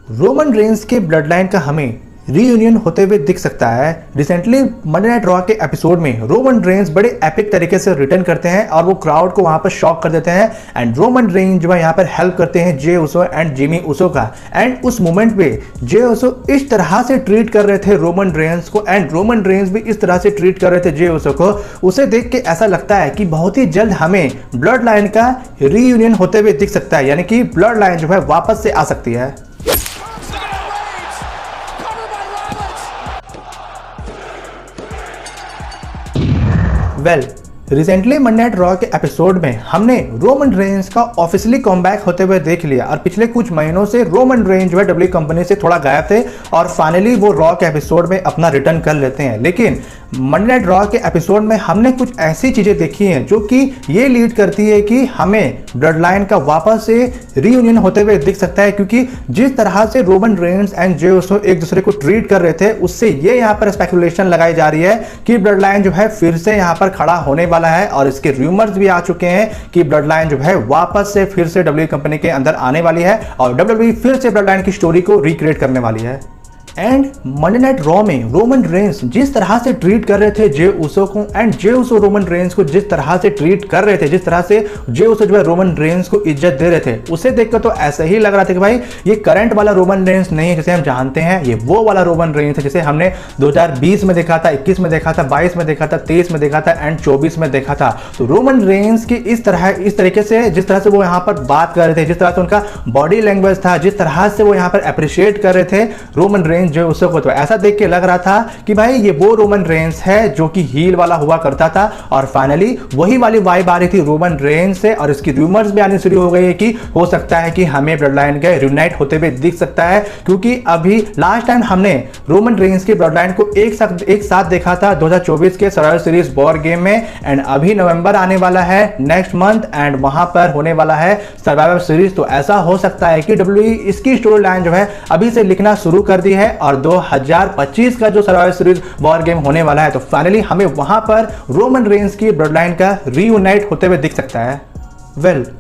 Roman Reigns के blood line का हमें रीयूनियन होते हुए दिख सकता है। रिसेंटली मंडे नाइट रॉ के एपिसोड में रोमन रेंस बड़े एपिक तरीके से रिटर्न करते हैं और वो क्राउड को वहां पर शॉक कर देते हैं एंड रोमन रेंस जो है यहाँ पर हेल्प करते हैं जे उसो एंड जिमी उसो का। एंड उस मोमेंट पे जे उसो इस तरह से ट्रीट कर रहे थे रोमन रेंस को एंड रोमन रेंस भी इस तरह से ट्रीट कर रहे थे जे उसो को। उसे देख के ऐसा लगता है कि बहुत ही जल्द हमें ब्लड लाइन का रीयूनियन होते हुए दिख सकता है, यानी कि ब्लड लाइन जो है वापस से आ सकती है। रिसेंटली मंडे नाइट रॉ के एपिसोड में हमने रोमन रेंस का ऑफिशियली कमबैक होते हुए देख लिया और पिछले कुछ महीनों से रोमन रेंस जो है डब्ल्यू कंपनी से थोड़ा गायब थे और फाइनली वो रॉ के एपिसोड में अपना रिटर्न कर लेते हैं। लेकिन मंडे नाइट रॉ के एपिसोड में हमने कुछ ऐसी चीजें देखी हैं जो कि ये लीड करती है कि हमें ब्लड लाइन का वापस से रीयूनियन होते हुए दिख सकता है, क्योंकि जिस तरह से रोमन रेंस एंड जे उसो एक दूसरे को ट्रीट कर रहे थे उससे ये यहाँ पर स्पेकुलेशन लगाई जा रही है कि ब्लड लाइन जो है फिर से यहाँ पर खड़ा होने वाला है और इसके रूमर्स भी आ चुके हैं कि ब्लड लाइन जो है वापस से फिर से डब्ल्यू कंपनी के अंदर आने वाली है और डब्ल्यू फिर से ब्लड लाइन की स्टोरी को रिक्रिएट करने वाली है। एंड मंडे नाइट रॉ में रोमन रेंस जिस तरह से ट्रीट कर रहे थे जे उसो को and J Uso Roman Reigns को जिस तरह से ट्रीट कर रहे थे, जिस तरह से जे उसो जो है रोमन रेंस को इज्जत दे रहे थे, उसे देखकर तो ऐसा ही लग रहा था कि भाई ये करंट वाला रोमन रेंस नहीं है जिसे हम जानते हैं, ये वो वाला रोमन रेंस है जिसे हमने 2020 में देखा था, 21 में देखा था, 22 में देखा था, 23 में देखा था एंड 24 में देखा था। तो रोमन रेंस की इस तरीके से जिस तरह से वो यहाँ पर बात कर रहे थे, जिस तरह से उनका बॉडी लैंग्वेज था, जिस तरह से वो यहाँ पर अप्रिशिएट कर रहे थे रोमन रेंस जो उसको, तो ऐसा देख के लग रहा था कि भाई ये वो रोमन रेंस है जो कि हील वाला हुआ करता था और फाइनली वही वाली वाइब आ रही थी रोमन रेंस से और इसकी रूमर्स भी आनी शुरू हो गई है कि हो सकता है कि हमें ब्लड लाइन का रियूनाइट होते हुए दिख सकता है, क्योंकि अभी लास्ट टाइम हमने रोमन रेंस की ब्लड लाइन को एक साथ देखा था 2024 के सर्वाइवर सीरीज वॉर गेम में एंड अभी नवंबर आने वाला है नेक्स्ट मंथ एंड वहां पर होने वाला है सर्वाइवर सीरीज। तो ऐसा हो सकता है कि डब्ल्यू इसकी स्टोरी लाइन जो है अभी से लिखना शुरू कर दी है और 2025 का जो सर्वाइवर सीरीज वॉर गेम होने वाला है तो फाइनली हमें वहां पर रोमन रेंस की ब्लड लाइन का रीयूनाइट होते हुए दिख सकता है।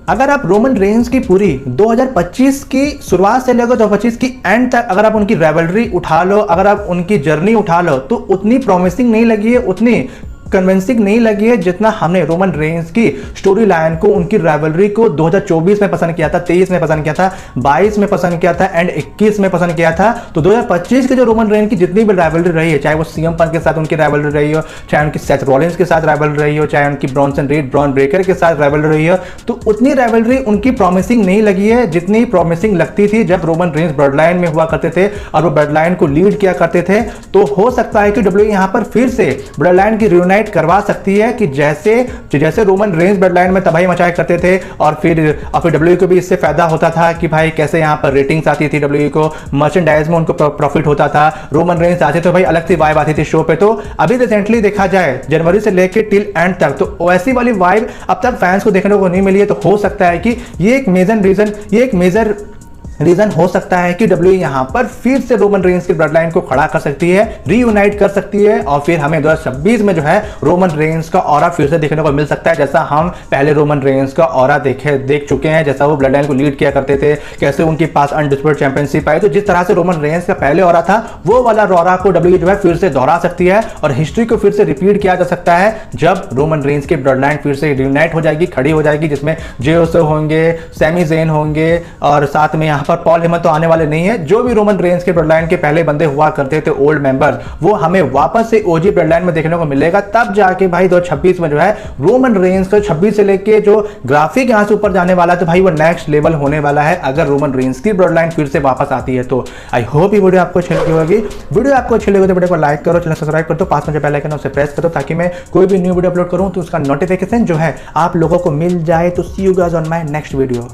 अगर आप रोमन रेंस की पूरी 2025 की शुरुआत से लेकर 2025 की एंड तक अगर आप उनकी राइवलरी उठा लो, अगर आप उनकी जर्नी उठा लो तो उतनी प्रॉमिसिंग नहीं लगी है, उतनी कन्विंसिंग नहीं लगी है जितना हमने रोमन रेंस की स्टोरी लाइन को, उनकी राइवलरी को 2024 में पसंद किया था, 23 में पसंद किया था, 22 में पसंद किया था एंड 21 में पसंद किया था। तो 2025 के जो रोमन रेंस की जितनी भी राइवलरी रही है, चाहे वो सीएम पंक के साथ उनकी राइवलरी रही हो, चाहे उनकी सेथ रॉलिंस के साथ राइवलरी रही हो, चाहे उनकी ब्रॉन्सन रीड ब्रॉन ब्रेकर के साथ राइवलरी रही हो, तो उतनी राइवलरी उनकी प्रॉमिसिंग नहीं लगी है जितनी प्रॉमिसिंग लगती थी जब रोमन रेंस ब्लड लाइन में हुआ करते थे और वो ब्लड लाइन को लीड किया करते थे। तो हो सकता है कि डब्ल्यू यहाँ पर फिर से ब्लड लाइन की रियूनाइट करवा सकती है कि जैसे रोमन रेंस ब्लड लाइन में तबाही मचाया करते थे और फिर डब्ल्यू को भी इससे फायदा होता था कि भाई कैसे यहाँ पर रेटिंग्स आती थी, डब्ल्यू को मर्चेंडाइज में उनको प्रॉफिट होता था, रोमन रेंस आते तो भाई अलग सी वाइब आती थी शो पे। तो अभी रिसेंटली देखा जाए जनवरी से लेकर टिल एंड तक तो वैसी वाली वाइब अब तक फैंस को देखने को नहीं मिली है। तो हो सकता है कि ये एक मेजर रीजन हो सकता है कि डब्ल्यू यहां पर फिर से रोमन रेंस की ब्लड लाइन को खड़ा कर सकती है, रीयूनाइट कर सकती है और फिर हमें 2026 में जो है रोमन रेंस का ऑरा फिर से देखने को मिल सकता है, जैसा हम पहले रोमन रेंस का ऑरा देख चुके हैं, जैसा वो ब्लड लाइन को लीड किया करते थे, कैसे उनके पास अनडिस्प्यूटेड चैंपियनशिप आई। तो जिस तरह से रोमन रेंस का पहले ऑरा था वो वाला ऑरा को डब्ल्यू जो है फिर से दोहरा सकती है और हिस्ट्री को फिर से रिपीट किया जा सकता है जब रोमन रेंस की ब्लड लाइन फिर से रीयूनाइट हो जाएगी, खड़ी हो जाएगी, जिसमें जे उसो होंगे, सैमी ज़ेन होंगे और साथ में यहाँ पर पॉल हेमन तो आने वाले नहीं है। जो भी रोमन रेंस के ब्लड लाइन के पहले बंदे हुआ करते थे ओल्ड मेंबर्स, वो हमें वापस से ओजी ब्लड लाइन में देखने को मिलेगा। तब जाके भाई 2026 में जो है रोमन रेंस का 26 से लेके जो ग्राफिक यहां से ऊपर जाने वाला है तो भाई वो नेक्स्ट लेवल होने वाला है अगर रोमन रेंस की ब्लड लाइन फिर से वापस आती है। तो आई होप ये वीडियो आपको अच्छी लगी होगी। वीडियो आपको अच्छी लगी तो वीडियो को लाइक करो, चैनल सब्सक्राइब कर दो, पास में जो बेल आइकन है उसे प्रेस करो ताकि मैं कोई भी न्यू वीडियो अपलोड करूं तो उसका नोटिफिकेशन जो है आप लोगों को मिल जाए। तो see you guys on my next video.